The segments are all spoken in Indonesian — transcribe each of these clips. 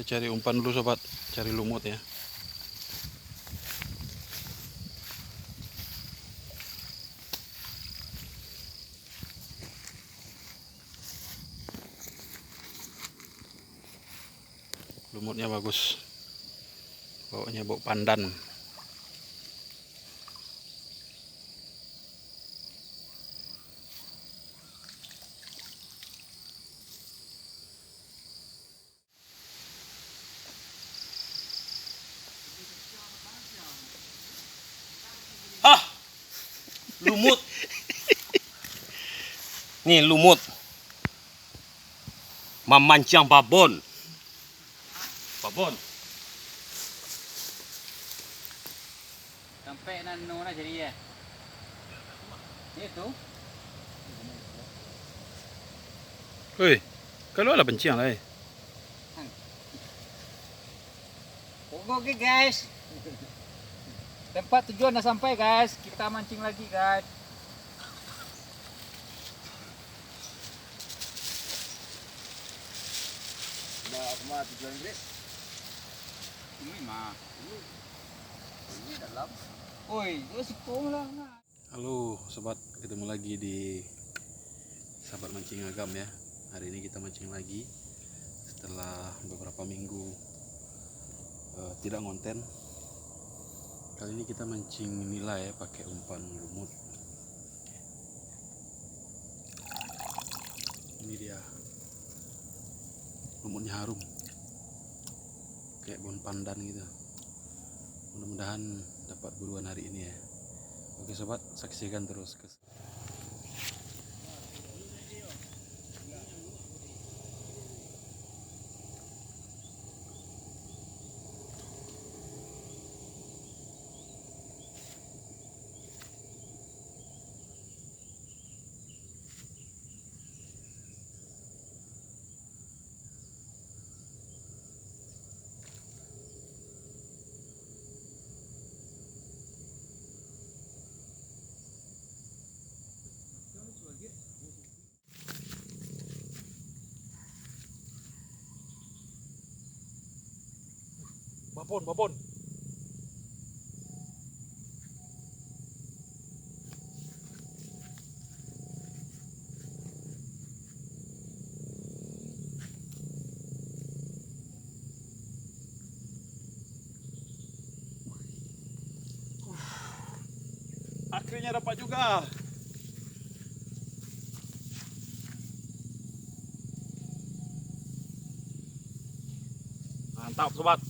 cari umpan dulu sobat, cari lumut ya. Lumutnya bagus, baunya bau pandan. Ah, lumut. Nih lumut. Memancang babon. Babon. Sampai nano na jadi ya. Itu. Woi, kalau ada benciang lah Oke guys. Tempat tujuan dah sampai guys. Kita mancing lagi guys. Udah kemana tujuan guys? Ini mah. Ini dalam. Oi, itu sipong lah. Halo sobat, ketemu lagi di Sahabat Mancing Agam ya. Hari ini kita mancing lagi setelah beberapa minggu tidak ngonten. Kali ini kita mancing nila ya, pakai umpan lumut. Ini dia, lumutnya harum kayak bon pandan gitu. Mudah-mudahan dapat buruan hari ini ya. Oke sobat, saksikan terus. Babon. Akhirnya dapat juga. Mantap sobat.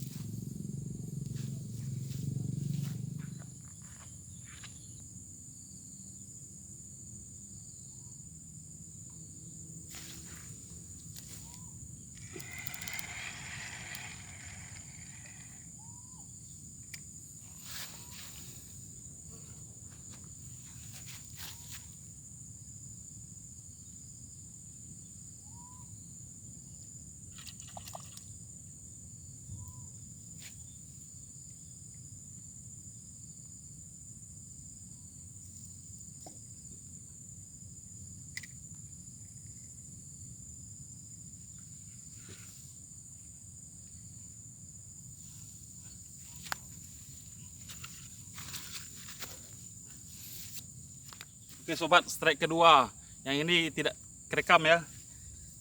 Oke sobat, strike kedua. Yang ini tidak kerekam ya,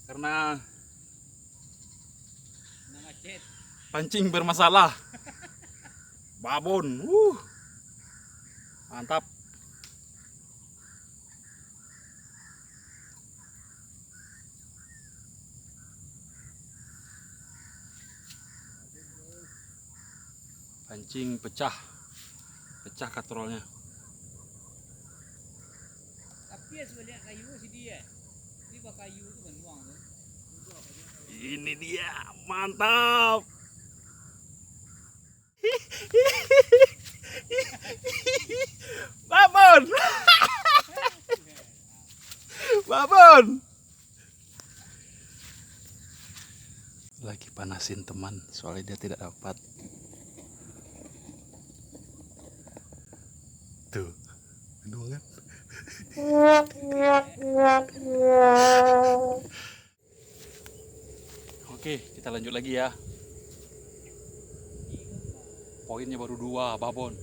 karena Macet. pancing bermasalah. Babon, mantap. Pancing pecah katrolnya. Tapi ya sebenarnya kayu sih dia. Ini bak kayu itu kan buang tuh. Ini dia, mantap. Babon. Babon. Lagi panasin teman, soalnya dia tidak dapat. Tuh, aduh kan. Oke, kita lanjut lagi ya. Poinnya baru 2 babon.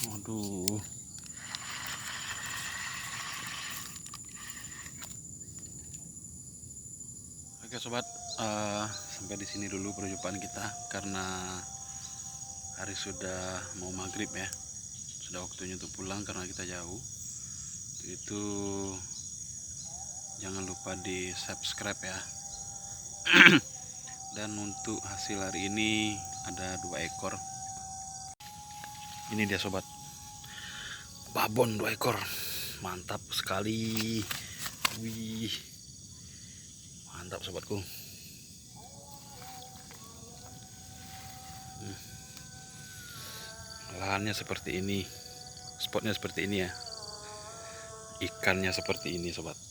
Waduh. Oke sobat, sampai di sini dulu perjumpaan kita karena hari sudah mau maghrib ya. Sudah waktunya untuk pulang karena kita jauh. Itu jangan lupa di subscribe ya. Dan untuk hasil hari ini ada 2 ekor. Ini dia sobat, babon 2 ekor, mantap sekali. Wih, mantap sobatku. Lahannya seperti ini, spotnya seperti ini ya, ikannya seperti ini sobat.